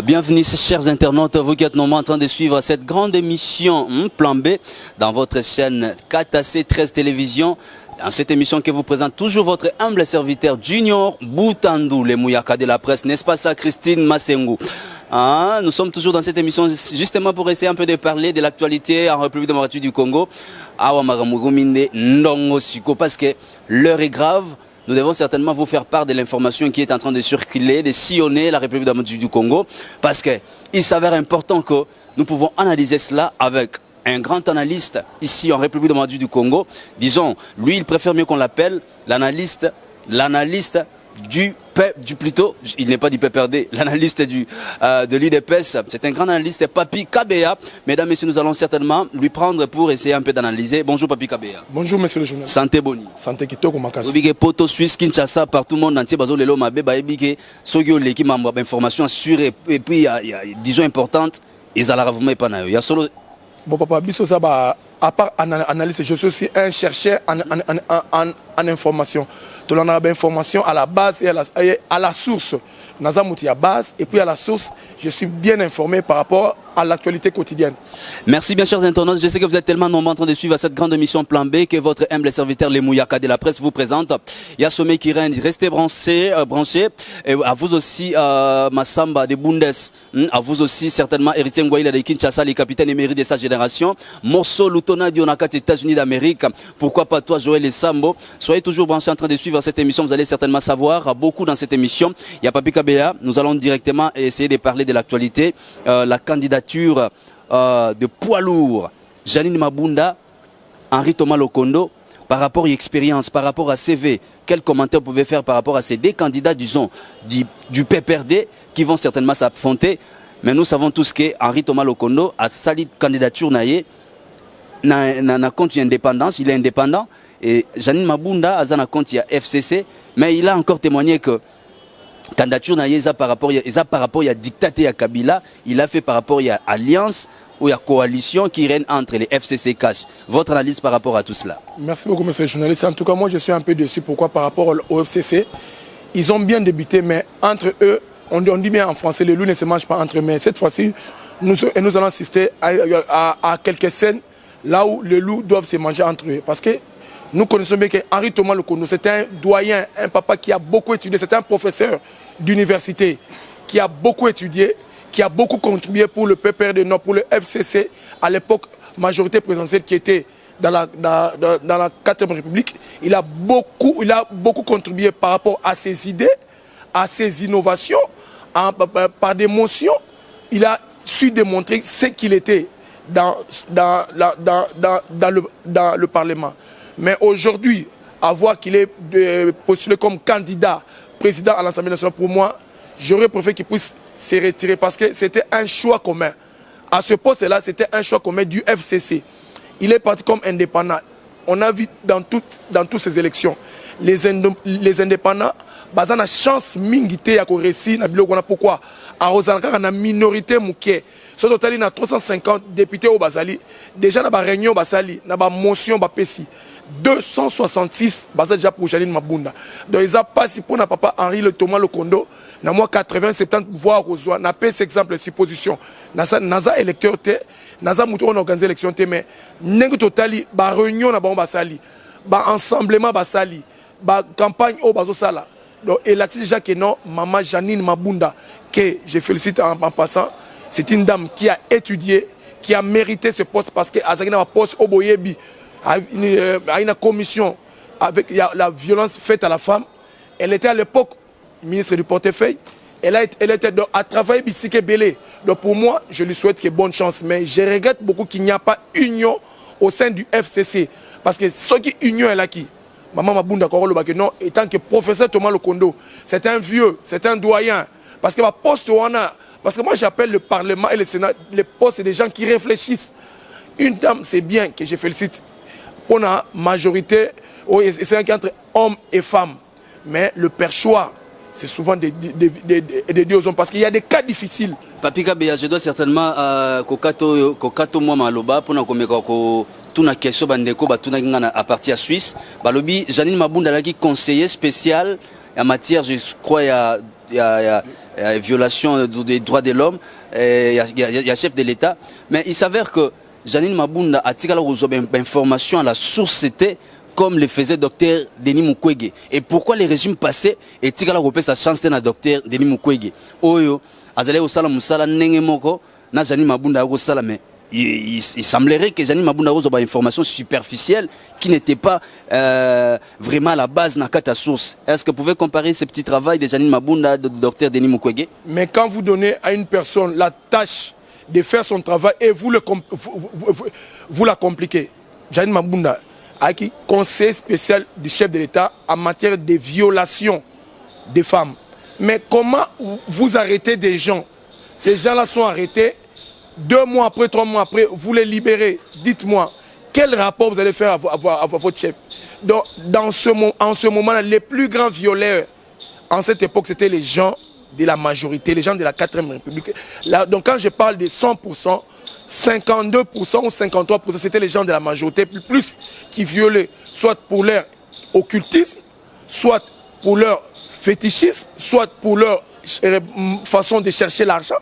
Bienvenue chers internautes, vous qui êtes nombreux en train de suivre cette grande émission Plan B dans votre chaîne 4AC13 Télévision. Dans cette émission que vous présente toujours votre humble serviteur Junior Boutandou, les Mouyaka de la presse, n'est-ce pas ça Christine Massengo? Nous sommes toujours dans cette émission justement pour essayer un peu de parler de l'actualité en République démocratique du Congo. Parce que l'heure est grave. Nous devons certainement vous faire part de l'information qui est en train de circuler, de sillonner la République démocratique du Congo, parce qu'il s'avère important que nous pouvons analyser cela avec un grand analyste ici en République démocratique du Congo. Disons, lui, il préfère mieux qu'on l'appelle l'analyste il n'est pas du PPRD, l'analyste de l'UDPS. C'est un grand analyste, Papi Kabea. Mesdames, messieurs, nous allons certainement lui prendre pour essayer un peu d'analyser. Bonjour Papi Kabea. Bonjour monsieur le journaliste. Santé boni. Santé kitoko makasi. Vous poto Suisse, Kinshasa, partout le monde entier, bazo lelo mabe, baebike, sogyo leki mamba information assurée et puis il y a disons importante, ils allaient vraiment pas il y a solo. Bon papa, biso ça à part analyse, je suis aussi un chercheur en information. Tu as information à la base et à la source. Nazamouti à base et puis à la source, je suis bien informé par rapport à l'actualité quotidienne. Merci bien chers internautes, je sais que vous êtes tellement nombreux en train de suivre cette grande émission Plan B que votre humble serviteur les Mouyaka de la presse vous présente. Il y a Sommet qui règne, restez branchés, et à vous aussi Massamba de Bundes, à vous aussi certainement Héritier Ngwaïla de Kinshasa, les capitaines émérites de sa génération, Morceau Lutona Dionakat États-Unis d'Amérique, pourquoi pas toi Joël et Sambo, soyez toujours branchés en train de suivre cette émission, vous allez certainement savoir beaucoup dans cette émission. Il y a Papi Kabea, nous allons directement essayer de parler de l'actualité, la candidature de poids lourd, Janine Mabunda, Henri Thomas Lokondo, par rapport à l'expérience, par rapport à CV, quels commentaires vous pouvez faire par rapport à ces deux candidats, disons, du PPRD, qui vont certainement s'affronter. Mais nous savons tous que Henri Thomas Lokondo a sali candidature na compte indépendance, il est indépendant, et Janine Mabunda a un compte FCC, mais il a encore témoigné que candidature na par rapport à dictaté à Kabila, il a fait par rapport à alliance ou à coalition qui règne entre les FCC Cash. Votre analyse par rapport à tout cela? Merci beaucoup monsieur le journaliste. En tout cas moi je suis un peu déçu. Pourquoi? Par rapport au FCC, ils ont bien débuté mais entre eux, on dit bien en français, les loups ne se mangent pas entre eux. Mais cette fois-ci, nous allons assister à quelques scènes là où les loups doivent se manger entre eux. Parce que nous connaissons bien qu'Henri Thomas Lokondo, c'est un doyen, un papa qui a beaucoup étudié, c'est un professeur d'université qui a beaucoup étudié, qui a beaucoup contribué pour le PPRD Nord, pour le FCC, à l'époque majorité présidentielle qui était dans la 4e République. Il a beaucoup contribué par rapport à ses idées, à ses innovations, par des motions. Il a su démontrer ce qu'il était dans le Parlement. Mais aujourd'hui, à voir qu'il est postulé comme candidat président à l'Assemblée nationale, pour moi, j'aurais préféré qu'il puisse se retirer parce que c'était un choix commun. À ce poste-là, c'était un choix commun du FCC. Il est parti comme indépendant. On a vu dans toutes ces élections, les indépendants, ils ont la chance mingité à réussir. Pourquoi? À Rosanka, on a une minorité mouké. Sur le total, il y a 350 députés au Basali. Déjà, il y a une réunion au Basali, il y a une motion au PESI. 266 déjà pour Janine Mabunda. Donc, ils ont passé pour papa Henri Thomas Lokondo. Dans moi 80, 70 voix reçoit. N'a pas cet exemple supposition. Naza électeur Naza mouton on organise l'élection mais n'engue totali ba réunion na ba Basali, ba ensemblement Basali, ba campagne au Bazo Sala. Donc et là déjà que non maman Janine Mabunda que je félicite en passant, c'est une dame qui a étudié, qui a mérité ce poste parce que Azagina poste au Boyebi à une commission avec la violence faite à la femme. Elle était à l'époque ministre du portefeuille. Elle était à travailler Bissike Belé. Donc pour moi, je lui souhaite que bonne chance. Mais je regrette beaucoup qu'il n'y a pas union au sein du FCC. Parce que ce qui union est là qui Maman Mabunda Korolo non, étant que professeur Thomas Lokondo, c'est un vieux, c'est un doyen. Parce que ma poste parce que moi j'appelle le Parlement et le Sénat, les postes, c'est des gens qui réfléchissent. Une dame, c'est bien que je félicite. On a majorité, c'est entre hommes et femmes. Mais le perchoir, c'est souvent des dieux aux hommes parce qu'il y a des cas difficiles. Papi Kabea, je dois certainement kokato moi maloba pour nous tuna question bandeko batuna ngana à partir à Suisse. Balobi Janine Mabunda laki conseiller spécial en matière, je crois, violation des droits de l'homme, il y a chef de l'État. Mais il s'avère que Janine Mabunda a tiré l'information à la source, c'était comme le faisait docteur Denis Mukwege. Et pourquoi les régimes passés et tiré sa chance à docteur Denis Mukwege? Oyo, azale osala musala nengemoko, na Janine Mabunda osala, mais il semblerait que Janine Mabunda ait une information superficielle qui n'était pas vraiment à la base dans la source. Est-ce que vous pouvez comparer ce petit travail de Janine Mabunda de docteur Denis Mukwege? Mais quand vous donnez à une personne la tâche de faire son travail et vous la compliquez, Janine Mabunda, qui conseiller spécial du chef de l'État en matière de violation des femmes. Mais comment vous arrêtez des gens? Ces gens-là sont arrêtés. 2 mois après, 3 mois après, vous les libérez. Dites-moi, quel rapport vous allez faire à votre chef? Donc, en ce moment-là, les plus grands violeurs, en cette époque, c'était les gens de la majorité, les gens de la 4e République. Là, donc, quand je parle de 100%, 52% ou 53%, c'était les gens de la majorité, plus qui violaient, soit pour leur occultisme, soit pour leur fétichisme, soit pour leur façon de chercher l'argent.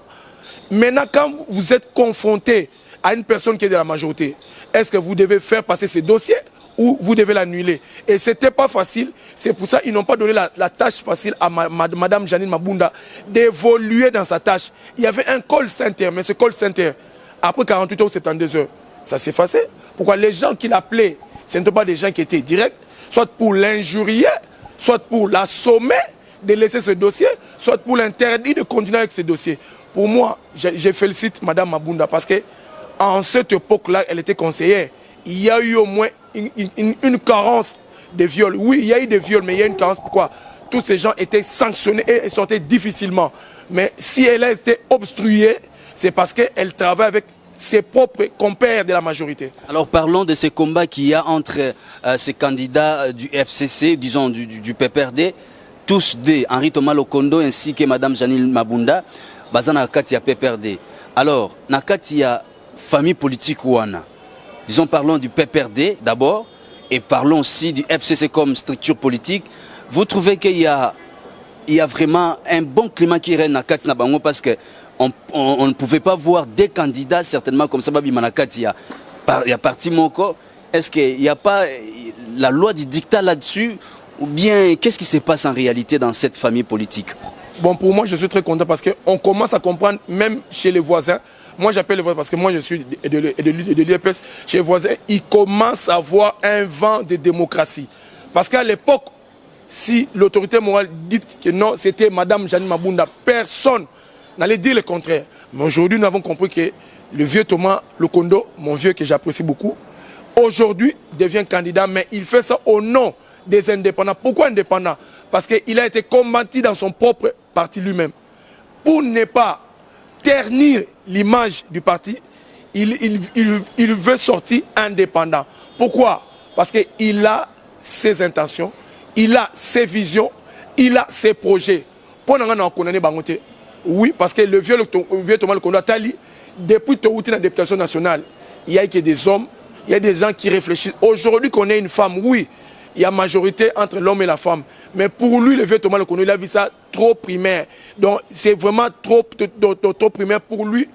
Maintenant, quand vous êtes confronté à une personne qui est de la majorité, est-ce que vous devez faire passer ce dossier ou vous devez l'annuler? Et ce n'était pas facile. C'est pour ça qu'ils n'ont pas donné la tâche facile à Madame Janine Mabunda d'évoluer dans sa tâche. Il y avait un call center, mais ce call center, après 48 heures ou 72 heures, ça s'est effacé. Pourquoi? Les gens qui l'appelaient, ce n'étaient pas des gens qui étaient directs, soit pour l'injurier, soit pour l'assommer de laisser ce dossier, soit pour l'interdire de continuer avec ce dossier. Pour moi, je félicite Madame Mabunda parce qu'en cette époque-là, elle était conseillère. Il y a eu au moins une carence de viols. Oui, il y a eu des viols, mais il y a une carence. Pourquoi? Tous ces gens étaient sanctionnés et sortaient difficilement. Mais si elle a été obstruée, c'est parce qu'elle travaille avec ses propres compères de la majorité. Alors parlons de ces combats qu'il y a entre ces candidats du FCC, disons du PPRD, tous deux, Henri Thomas Lokondo ainsi que Madame Janine Mabunda. Bazana Katia PPRD. Alors, Nakatia famille politique ouana. Disons, parlons du PPRD d'abord et parlons aussi du FCC comme structure politique. Vous trouvez qu'il y a vraiment un bon climat qui règne à Katina Bango parce qu'on ne pouvait pas voir des candidats certainement comme ça, Babi Manakatia. Il y a parti Moko. Est-ce qu'il n'y a pas la loi du dictat là-dessus? Ou bien, qu'est-ce qui se passe en réalité dans cette famille politique? Bon, pour moi, je suis très content parce qu'on commence à comprendre, même chez les voisins. Moi, j'appelle les voisins parce que moi, je suis de l'UEPS. Chez les voisins, ils commencent à avoir un vent de démocratie. Parce qu'à l'époque, si l'autorité morale dit que non, c'était Madame Janine Mabunda, personne n'allait dire le contraire. Mais aujourd'hui, nous avons compris que le vieux Thomas Lokondo, mon vieux que j'apprécie beaucoup, aujourd'hui devient candidat, mais il fait ça au nom des indépendants. Pourquoi indépendants? Parce qu'il a été combattu dans son propre parti lui-même. Pour ne pas ternir l'image du parti, il veut sortir indépendant. Pourquoi? Parce qu'il a ses intentions, il a ses visions, il a ses projets. Oui, parce que le vieux Thomas Lokondo Atali, depuis la députation nationale, il y a que des hommes, il y a des gens qui réfléchissent. Aujourd'hui qu'on est une femme, oui, il y a majorité entre l'homme et la femme. Mais pour lui, le vieux Thomas Lokondo, il a vu ça trop primaire. Donc c'est vraiment trop primaire pour lui.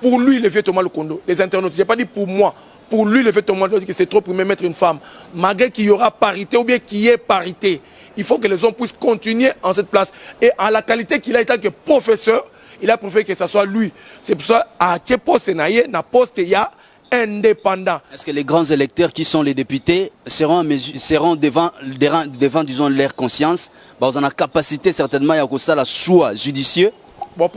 Pour lui, le vieux Thomas Lokondo, les internautes, je n'ai pas dit pour moi. Pour lui, le vieux Thomas Lokondo, que c'est trop primaire mettre une femme. Malgré qu'il y aura parité ou bien qu'il y ait parité, il faut que les hommes puissent continuer en cette place. Et à la qualité qu'il a été que professeur, il a préféré que ce soit lui. C'est pour ça, à quel poste na poste il y a indépendant. Est-ce que les grands électeurs qui sont les députés seront devant disons, leur conscience, ils ont la capacité certainement à faire la choix judicieux par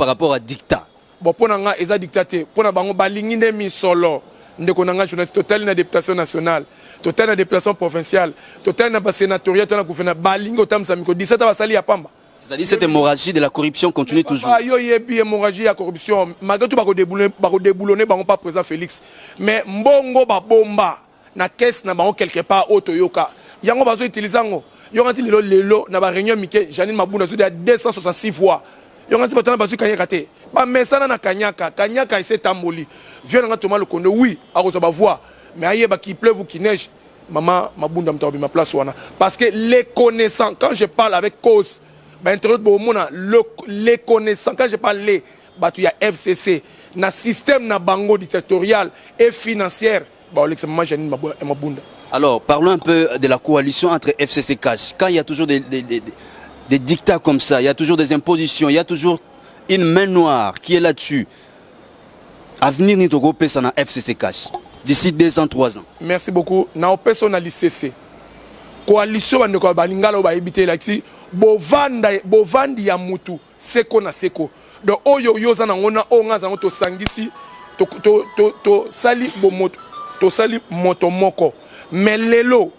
rapport à dictat? Bon, pour nous, ils ont dictaté. Pour nous, ils ont mis solo. Nous avons journaliste total na députation nationale, total na députation provinciale, total na sénatoriat, total na gouvernement. Balingo tam samiko 17 ans basali ya pamba. C'est-à-dire cette hémorragie de la corruption continue toujours. Yo yebi hémorragie de la corruption. Malgré tout, bako déboulonner, bako pas président Félix. Mais mbongo ba bomba na caisse na bako quelque part au Toyoka. Yango bazo utiliser ngo. Yo ngati lelo na ba réunion mike Janine Mabunda zo de 266 voix. Yo ngati batana bazo kanyaka te. Ba mesana na kanyaka ese tamboli. Vieux nga Thomas Lokondo oui, akozo ba voix. Mais aye ba qui pleuve ou qui neige. Maman Mabunda mtaobi ma place wana. Parce que les connaissants, quand je parle avec cause, les connaissants, quand je parle les, il y a FCC, na système na bango dictatorial et financière. Alors, parlons un peu de la coalition entre FCC Cash. Quand il y a toujours des dictats comme ça, il y a toujours des impositions, il y a toujours une main noire qui est là-dessus. Avenir ni togo pesa na FCC Cash d'ici 2 ans, 3 ans. Merci beaucoup. Na opesa na l'ICC. Coalition bande ko balingala ba ebité laxi bovandi ya mutu seko na seko. Donc oyo yoza na ngona o ngaza to sangisi to sali bomoto to sali moto moko. Mais lelo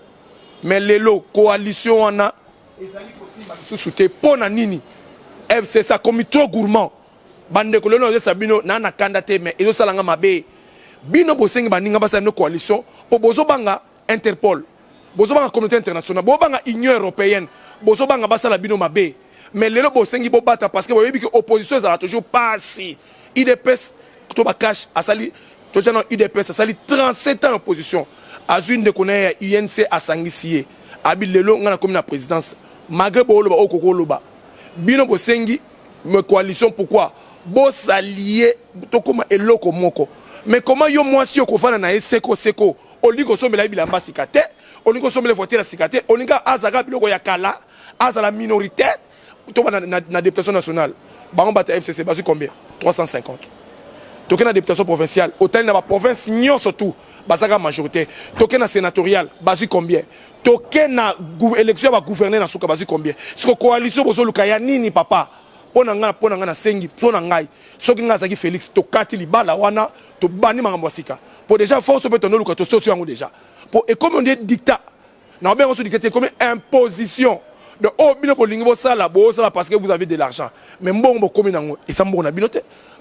coalition wana ezali kosimba sous te pona nini FCC comme trop gourmand. Bande ko lelo sabino na na kandate mais ezo salanga mabe. Bino bosengi baninga basa no coalition po bozo banga Interpol. Bozo banga communauté internationale, bozo banga Union européenne, bozo banga basa la bino mabe. Mais lelo bosengi bo bata parce que vous voyez que l'opposition ça toujours passé. IDPS to ba cash asali to jana IDPS asali 37 ans opposition. Azune de connaître UNC asangisié. Abi lelo ngana comme la présidence. Malgré bo loba okoko loba. Bino bosengi me coalition pourquoi? Bo s'allier to comme eloko moko. Mais comment yo moi si okofana na seko olingo somela bilamba sikate, olingo somela voter la sikate, olinga azaga biloko ya kala, azala minoritaire. Na députation nationale, Baron Bata FCC, basé combien? 350. Toké na députation provinciale, autant na province, non surtout, basaka majorité. Toké na sénatorial, basé combien? Toké na élection va gouverner na souka, basé combien? Si la coalition bozo lukaya nini papa? Pona na sengi, pona ngai. Soki nga zaki Félix, to kati libala wana, to bani mangambosika. Pour déjà force peut ton luka to socio yango déjà. Pour et comme on dit dictat, na bien on se dictater comme imposition. Donc, parce que vous avez de l'argent. Mais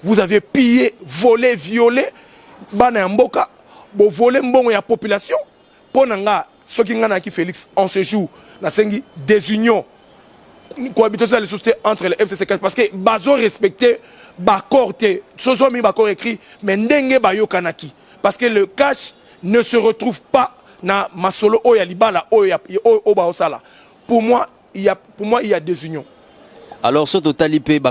vous avez pillé, volé, violé, vous volez la population. Pour ceux qui ont Félix, on se joue des unions, cohabitation entre les FCC parce que bazo respecté, bakor écrit, mais ndenge bayo kanaki. Parce que le cash ne se retrouve pas na masolo oya libala oya osala. Pour moi, il y a des unions. Alors, ce total IP,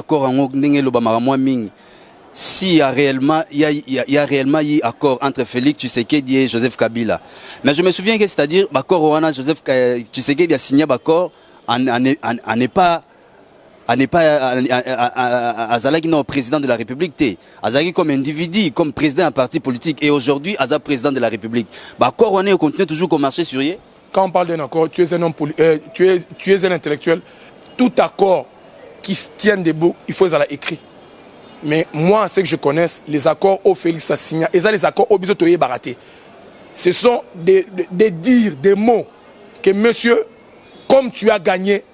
s'il y a réellement, eu accord entre Félix Tshisekedi et Joseph Kabila. Mais je me souviens que c'est-à-dire, Joseph Tshisekedi a signé l'accord, à n'est pas Azalaki non président de la République, Azalaki comme individu, comme président d'un parti politique, et aujourd'hui Azalaki président de la République. L'accord on continue toujours comme marché sur lui. Quand on parle d'un accord, tu es un homme tu es un intellectuel. Tout accord qui se tient debout, il faut les écrire. Mais moi, ce que je connais, les accords au Félix a signé, et ça les accords au Bisotoye Baraté. Ce sont des dires, des mots que monsieur, comme tu as gagné,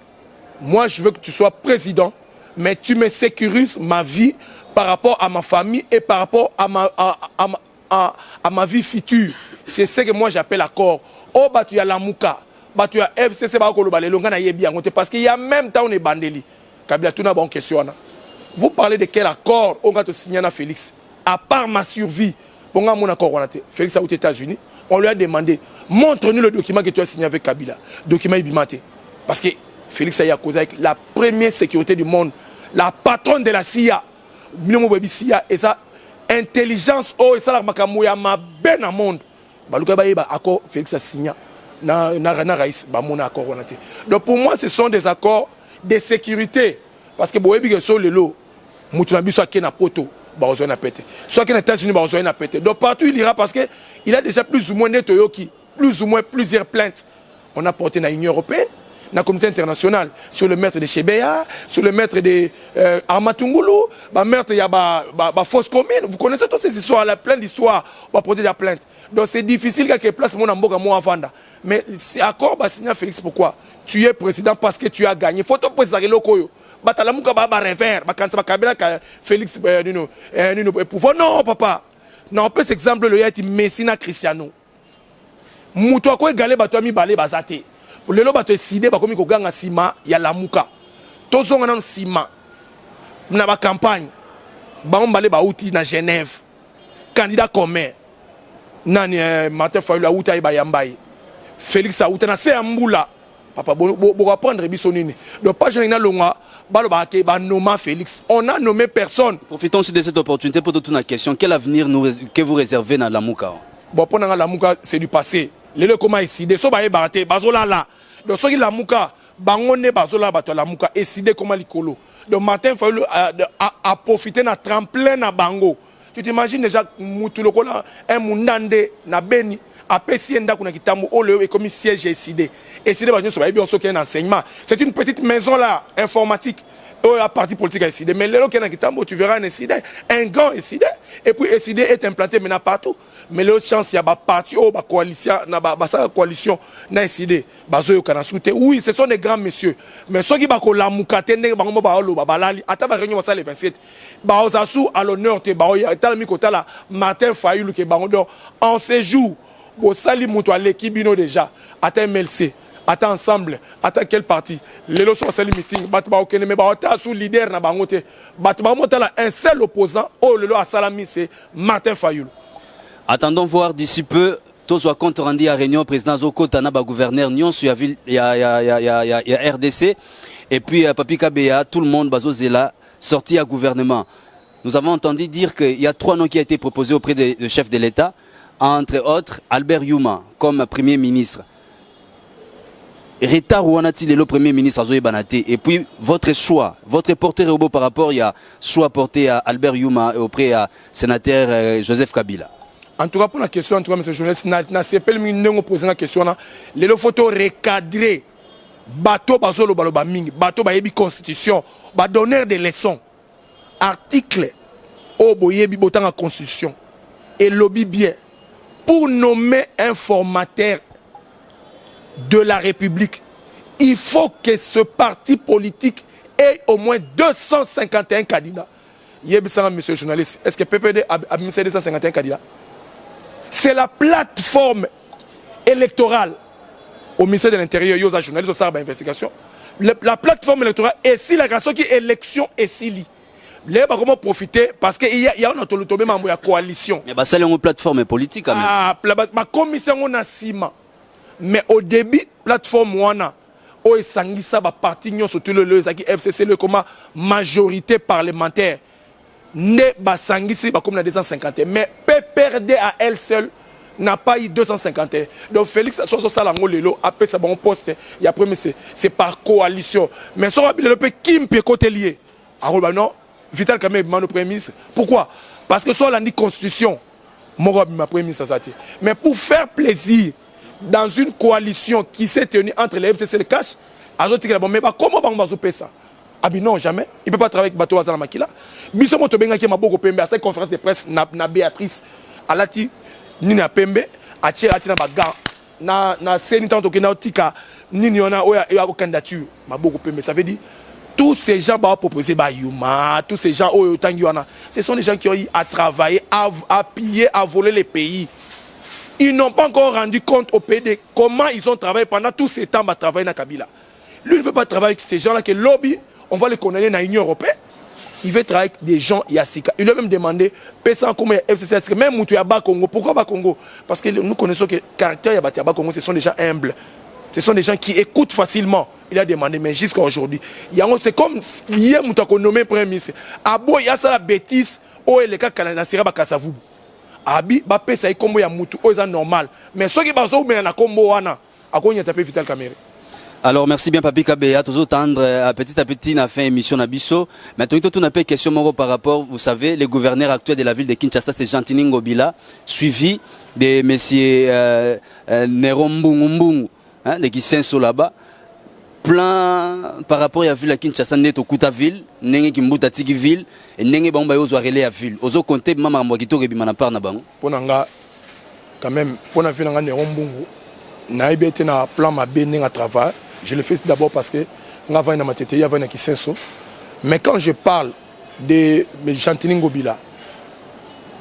moi je veux que tu sois président, mais tu me sécurises ma vie par rapport à ma famille et par rapport à ma vie future. C'est ce que moi j'appelle accord. Oh, bah tu as la Mouka, bah tu as FCC, parce qu'il y a même temps on est bandeli. Vous parlez de quel accord on va te signer à Félix? À part ma survie, mon accord, Félix a aux États-Unis, on lui a demandé, montre-nous le document que tu as signé avec Kabila. Document Ibimate. Parce que Félix a causé avec la première sécurité du monde, la patronne de la CIA, CIA, et sa intelligence, oh, et ça, la makamouya, ma ben à monde. Accord Félix a signé donc pour moi ce sont des accords de sécurité parce que soit le lot soit qui na poto soit qui na États-Unis donc partout il ira parce que il a déjà plus ou moins plusieurs plaintes on a porté dans l'Union européenne dans la communauté internationale sur le meurtre de Chebeya, sur le meurtre de Armatungulu, le meurtre de fausse commune. Vous connaissez toutes ces histoires, plein d'histoires, on va porter des plaintes. Donc c'est difficile qu'à quelle place mon amboka moi avanda. Mais c'est accord signé Félix pourquoi? Tu es président parce que tu as gagné. Faut te préciser lokoyo. Batalamuka ba revers, ba kansa Kabila Félix pouvoir non papa. Non, on peut cet exemple le yati Messina Cristiano. Muto ko égalé bato mi balé bazate. Le loba te sidé ba komi ko ganga sima ya lamuka. Tozonga na sima. Na ba campagne. Ba on balé ba outi na Genève. Candidat commun. Nani Martin Fayulu outa ba yambaye. Félix a outa na se ambula. Papa, vous apprendre Bissonini. Donc, pas Jean Longa, Noma Félix. On a nommé personne. Profitons aussi de cette opportunité pour te poser une question. Quel avenir que vous réservez dans la Mouka? Bon, pour la Mouka, c'est du passé. Les comment ici, des soba et baraté, bazola là. Donc, ceux qui la Mouka, bangone bazola bato la Mouka, et sidé comment l'icolo. Donc, matin, il faut à profiter d'un tremplin à Bango. Tu t'imagines déjà, un mundande, na beni. Après, si on a un comme siège et sidé. Et sidé, c'est un enseignement. C'est une petite maison là, informatique. Un parti politique à SID. Mais là, tu verras un SID, un grand SID. Et puis SID est implanté maintenant partout. Mais là, chance, il y a un parti, une coalition, une coalition, un SID. Oui, ce sont des grands messieurs. Mais ceux qui ont la moukate, les 27. À l'honneur, Martin Fayoulou, en séjour, au Sali Moutoua, l'équipe déjà, à MLC. Attends ensemble, attends quel parti. Les lots sont à meeting, mais sous leader na bangote. Un seul opposant, le lot à Salami, c'est Martin Fayoul. Attendons voir d'ici peu. Tous les comptes rendus à réunion, président Zoko Tanaba, gouverneur Nyon, il y a RDC. Et puis Papi Kabea, tout le monde, Bazozela, sorti à gouvernement. Nous avons entendu dire qu'il y a 3 noms qui ont été proposés auprès du chef de l'État, entre autres Albert Youma comme Premier ministre. Rita Rouanati, le Premier ministre Azoé Banaté. Et puis, votre choix, votre portée robot par rapport, il y a choix porté à Albert Youma et auprès à sénateur Joseph Kabila. En tout cas, pour la question, en tout cas, M. le journaliste, nous posé la question. Les photos recadrées, bateau bazolo baloba mingi, bateau bayebi constitution, ba donner des leçons. Article, au boyebi botan la constitution. Et lobby bien. Pour nommer un formateur de la République, il faut que ce parti politique ait au moins 251 candidats. Monsieur le journaliste, est-ce que PPD a mis 251 candidats? C'est la plateforme électorale au ministère de l'Intérieur, il y a des journalistes qui ont investigation. La plateforme électorale est si la raison qui est élection est si li. Les gens comment profiter parce qu'il y a une autonomie membre de la coalition. Mais c'est une plateforme politique quand même. La commission on a ciment. Mais au début, plateforme wana, o esangisa ba parti nyon surtout le FCC le comme majorité parlementaire. Ne ba sangisi ba comme na 250. Mais PPRD à elle seule n'a pas eu 250. Donc Félix Soso Salango lelo après ça bon poste. Et après c'est par coalition. Mais ça va le Kim peut côté lié. Alors non, Vital Kamerhe mano premier ministre. Pourquoi? Parce que soit la constitution, moi ma premier ministre ça. Mais pour faire plaisir dans une coalition qui s'est tenue entre les FCC et le Cash, mais comment on va faire ça? Ah bien non, jamais. Il ne peut pas travailler avec Bato Azala Makila. Biso Moto Benga qui m'a beaucoup pembe à cette conférence de presse, na Béatrice, Alati, Nina Pembe, Achi na Baga, na Sénitan Tokena Tika, Nini Ona Oya candidature, m'a beaucoup pembe. Ça veut dire, tous ces gens qui ont proposé Yuma, tous ces gens ce sont des gens qui ont eu à travailler, à piller, à voler les pays. Ils n'ont pas encore rendu compte au PD comment ils ont travaillé pendant tous ces temps à travailler dans Kabila. Lui, il ne veut pas travailler avec ces gens-là, que lobby, on va les condamner dans l'Union européenne. Il veut travailler avec des gens Yassika. Il lui a même demandé, comment FCC, même Moutouaba Congo. Pourquoi Bas Congo? Parce que nous connaissons que le caractère Yabatiaba Congo, ce sont des gens humbles. Ce sont des gens qui écoutent facilement. Il a demandé, mais jusqu'à aujourd'hui, c'est comme hier, Moutouako nommé Premier ministre. Abo, il y a ça la bêtise, où est le cas Kanadasira Bakasavou. Abi ba pesa ikombo ya mutu oza normal mais ceux qui bazo mais na kombo wana akonya taper Vital Kamerhe. Alors merci bien Papi Kabea, toujours tendre à petit na fin émission na biso. Maintenant tout on a pas question moro par rapport, vous savez, les gouverneurs actuels de la ville de Kinshasa c'est Jean-Tini Ngobila suivi de monsieur Nerombungu hein de Kisenso là-bas. Plan par rapport à la ville de Kinshasa net au Kuta ville, nenge Kimbuta Tiki ville et nenge bamba yo relais à ville. Ozo compter mama mwakito rebima na par na bango. Ponanga quand même pona ville nga Nerombungu na ibete na plan ma benenga travail. Je le fais d'abord parce que nga va na matete ya va na Kisenso. Mais quand je parle de Jean-Tini Ngobila,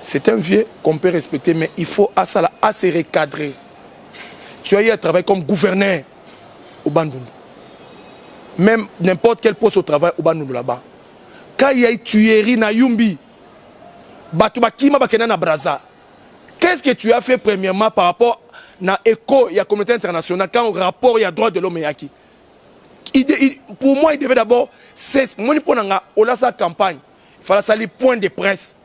c'est un vieux qu'on peut respecter mais il faut assez recadrer. Tu as eu à travailler comme gouverneur au Bandundu. Même n'importe quel poste au travail au Bandundu là-bas. Quand il y a eu tuerie na Yumbi, Batubakima Bakena na Braza, qu'est-ce que tu as fait premièrement par rapport à l'écho et à la communauté internationale quand au rapport il y a droit de l'homme et acquis? Pour moi, il devait d'abord, au sa campagne, il fallait salir point de presse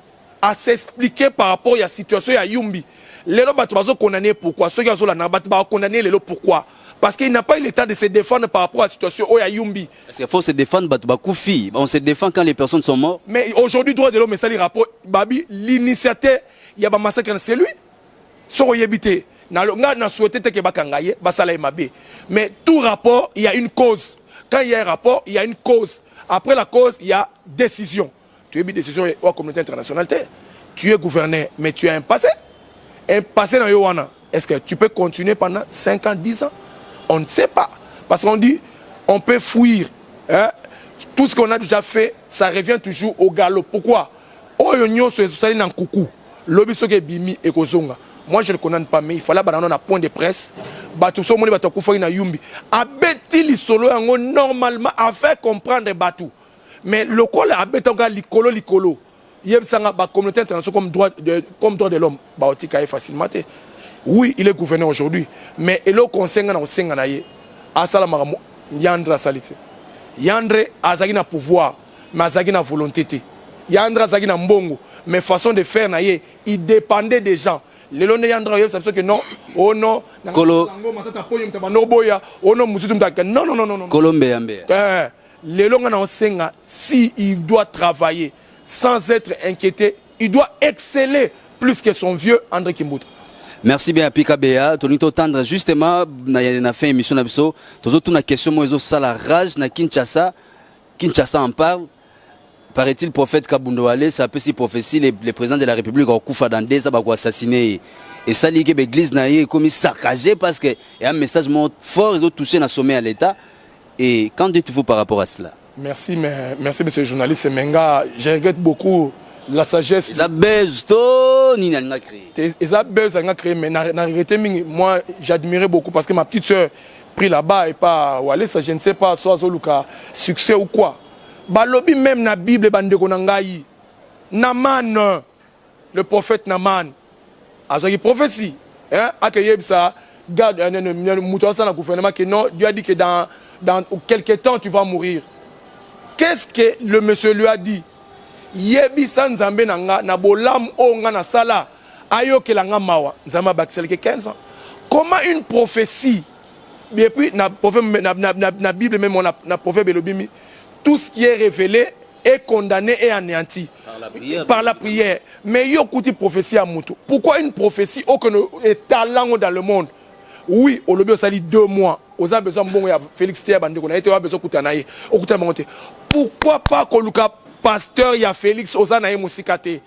à s'expliquer par rapport à la situation à Yumbi. Les gens sont condamnés pourquoi? Ceux qui sont condamnés pourquoi? Parce qu'il n'a pas eu l'état de se défendre par rapport à la situation à Yumbi. Parce qu'il faut se défendre, on se défend quand les personnes sont mortes. Mais aujourd'hui, droit de l'homme, c'est le rapport. Babi, l'initiateur, il y a un massacre, c'est lui. Sans éviter. Na souhaité que bakangaye, basala mabe. Mais tout rapport, il y a une cause. Quand il y a un rapport, il y a une cause. Après la cause, il y a décision. Tu as une décision à la communauté internationale. Tu es gouverneur, mais tu as un passé. Un passé dans Yowana. Est-ce que tu peux continuer pendant 5 ans, 10 ans? On ne sait pas. Parce qu'on dit, on peut fuir. Hein? Tout ce qu'on a déjà fait, ça revient toujours au galop. Pourquoi? Oyonyo se sali nan coucou. Lobi soke bimi et kozonga. Moi je ne connais pas, mais il fallait avoir un point de presse. Batou so moni batou koufa na Yumbi. Abeti li solo yango normalement à faire comprendre Batou. Mais le col abeti nga likolo. Yeb sanga ba communauté internationale comme droit de l'homme. Ba otika facilement. Oui, il est gouverneur aujourd'hui, mais il est conseiller dans le Sénat. Asala maramo Yandra salite. Yandre azagi na pouvoir, mais azagi na volonté. Yandra azagi na mbongo, mais façon de faire naie, il dépendait des gens. Les longs de Yandra, ça veut dire que non, oh non, Kolo, non. Colombia. Les longs dans le Sénat, si il doit travailler sans être inquiété, il doit exceller plus que son vieux André Kimbuta. Merci bien Pika Béa. Tony Totandre justement na fin émission nabiso. Tozo tuna question mozo sala rage na Kinshasa. Kinshasa en parle. Paraît-il prophète Kabundouale, ça peut si prophétie les présidents de la République au Koufa Dandé ça va assassiner. Et ça ligue l'église naïe comme saccagé parce que y a un message fort ils ont touché na sommet à l'état. Et qu'en dites-vous par rapport à cela? Merci monsieur le journaliste Menga, je regrette beaucoup la sagesse. Isabelle ni n'a créé. Isabelle a créé, mais n'a regretté. Moi, j'admirais beaucoup parce que ma petite soeur pris là-bas et pas Walé, ça je ne sais pas, soit Zoluka, succès ou quoi. Balobi même na Bible bande konangayi. Naman, le prophète Naman, a une prophétie. Hein, accueillir ça, garde un mouton dans le gouvernement que non, Dieu a dit que dans quelques temps tu vas mourir. Qu'est-ce que le monsieur lui a dit? Yebi san Nzambe nanga na bolam onga na sala ayo ke langa mawa Nzamba bakisel ke 15 ans. Comment une prophétie et puis na Bible même na prophète Belobimi tout ce qui est révélé est condamné et anéanti par la prière. Mais yo kuti prophétie à Moutou. Pourquoi une prophétie aucun talent dans le monde? Oui, au lobby ça dit 2 mois. Aux a besoin bon ya Félix Tia bande qu'on a été besoin kutanaye. Pourquoi pas Koluka pasteur, il y a Félix Ozanaï Moussikate.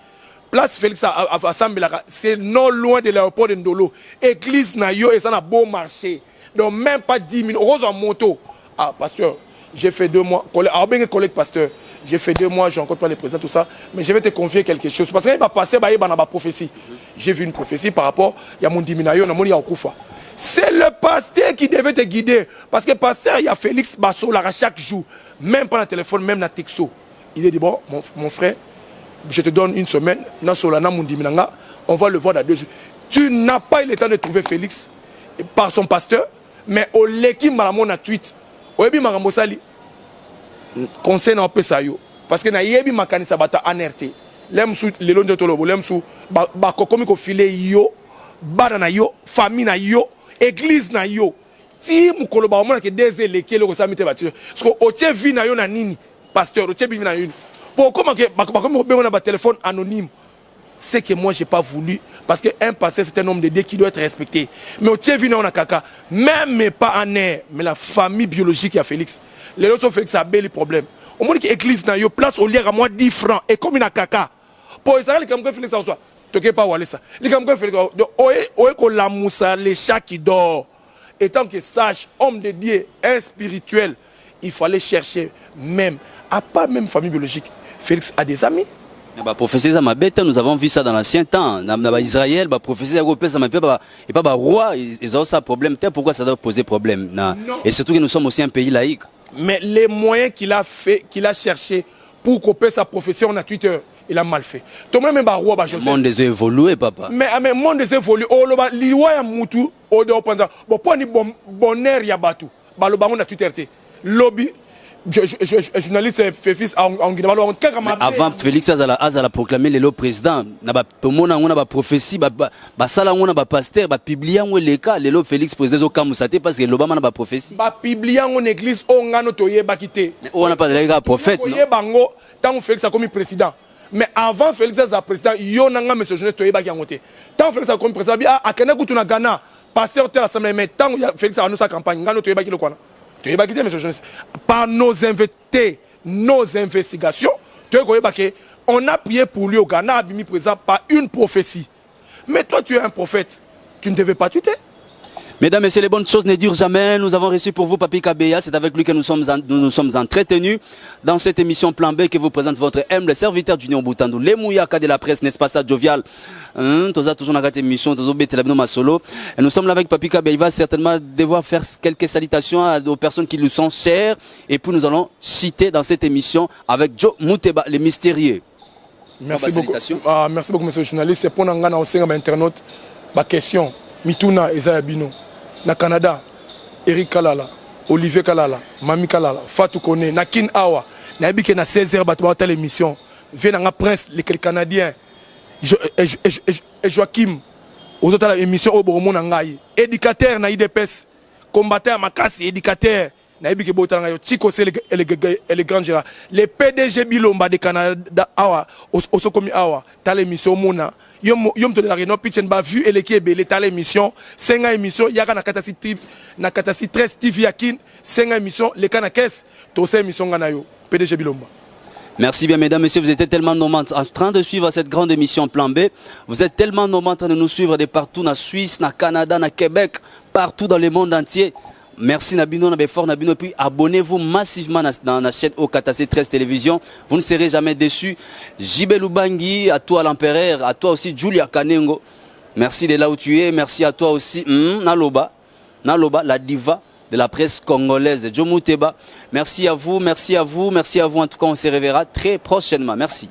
Place Félix à Sambelaka, c'est non loin de l'aéroport de Ndolo. Église Nayo et ça a beau marché. Donc même pas 10 minutes. Rose en moto. Ah, pasteur, j'ai fait 2 mois. Collègue pasteur, j'ai fait 2 mois, j'ai encore pas les présidents, tout ça. Mais je vais te confier quelque chose. Parce qu'il va passer, il va ma prophétie. J'ai vu une prophétie par rapport, il y a mon Diminayo, il y a Okufa. C'est le pasteur qui devait te guider. Parce que pasteur, il y a Félix Bassolara chaque jour. Même pas le téléphone, même dans le texto. Il a dit, bon, mon frère, je te donne 1 semaine, on va le voir dans 2 jours. Tu n'as pas eu le temps de trouver Félix par son pasteur, mais au l'équipe malamon a tweet. Au ébi maramosali, conseil n'a pas ça yo. Parce que na yebi makani sabata anerté. L'aime sous les longs de tolobo, l'aime sous bakokomi ko filet yo, bada na yo, famille na yo, église na yo. Si mukoloba on a que des éléqués le samite bâtir. Parce que oche vi na yo na nini. Pasteur, pourquoi on a un téléphone anonyme? C'est que moi, je n'ai pas voulu. Parce qu'un pasteur, c'est un homme de Dieu qui doit être respecté. Mais au Tchévina, on a caca. Même pas en air, mais la famille biologique, il y a Félix. Les autres, Félix, a bel problème. Au moins, l'église n'a pas place au lieu à moi 10 francs. Et comme il a caca. Pour les Camerounais, Félix, en soi. Tu ne peux pas voir ça. Les Camerounais, Félix, la moussa, les chats qui dorment. Et tant que sage, homme de Dieu, un spirituel, il fallait chercher même. À part même famille biologique, Félix a des amis. Prophétie ma bête, nous avons vu ça dans l'ancien temps. Dans Israël, prophétie européenne, ça m'a et pas roi, ils ont ça problème. Pourquoi ça doit poser problème? Et surtout que nous sommes aussi un pays laïque. Mais les moyens qu'il a fait, qu'il a cherché pour couper sa prophétie, on a Twitter, il a mal fait. Le monde des évolué, papa. Mais le monde des évolué. Oh, liwa ya mutu, oh, de opanda. Bon, pour ni bonheur ya batu. Bah, le baron a Twitter. lobby journaliste Fefis en Guinée. Avant Félix Azala proclamé le président, na ba pomona ngona ba prophétie ba sala ngona ba pasteur ba publier ngo le cas le Félix président au Kamusate parce que l'Obama na ba prophétie. Ba publier en église on ngano toye ba kité. On n'a pas de gars prophète. Toye bango tant Félix a comme président. Mais avant Félix Azala président, yo nanga monsieur jeunesse toye ba kiangote. Tant Félix a comme président bi a kena kutu na Ghana, pasteur tel assemblée mais tant Félix a sa campagne ngano toye ba ki le kwana. Par nos invités, nos investigations, on a prié pour lui au Ghana, Abimi présent par une prophétie. Mais toi, tu es un prophète, tu ne devais pas tuer. Mesdames et messieurs, les bonnes choses ne durent jamais. Nous avons reçu pour vous Papi Kabeya. C'est avec lui que nous sommes entretenus dans cette émission Plan B que vous présente votre humble serviteur d'Union Boutandou. Les Mouyaka de la presse, n'est-ce pas ça, jovial? Toujours dans cette émission, solo. Et nous sommes là avec Papi Kabeya. Il va certainement devoir faire quelques salutations aux personnes qui lui sont chères. Et puis nous allons citer dans cette émission avec Joe Mouteba, les mystérieux. Merci beaucoup. Merci beaucoup, monsieur le journaliste. C'est pour nous en enseigner internaute. Ma question, Mituna Ezayabino. Na Canada, Eric Kalala, Olivier Kalala, Mami Kalala, Fatou Kone, Nakin Awa, Naibike na 16h battre l'émission. Venanga Prince, les Canadiens, Joachim, aux autres émissions au Boromon Nangaï, éducateur na IDPS, combattant Makasi, éducateur, Naibike Botangayo, Chico c'est les grands gérants. Les PDG Bilomba de Canada Awa, Osokomi Awa, t'as l'émission Mona. Yom te donner no pitch ba vu et l'équipe l'état l'émission 5 émission yaka na katasi 13 TV yakin 5 émission les kana caisse to 5 émission ngana yo PDG Bilomba. Merci bien mesdames, messieurs, vous êtes tellement nombreux en train de suivre cette grande émission Plan B. Vous êtes tellement nombreux en train de nous suivre de partout na Suisse, na Canada, na Québec, partout dans le monde entier. Merci Nabino, Nabefort, Nabino. Puis abonnez-vous massivement dans la chaîne Okatase 13 Télévision. Vous ne serez jamais déçus. Jibé Lubangi, à toi l'empereur, à toi aussi Julia Kanengo. Merci de là où tu es. Merci à toi aussi Naloba, la diva de la presse congolaise. Joe Mouteba. Merci à vous, merci à vous, merci à vous. En tout cas, on se reverra très prochainement. Merci.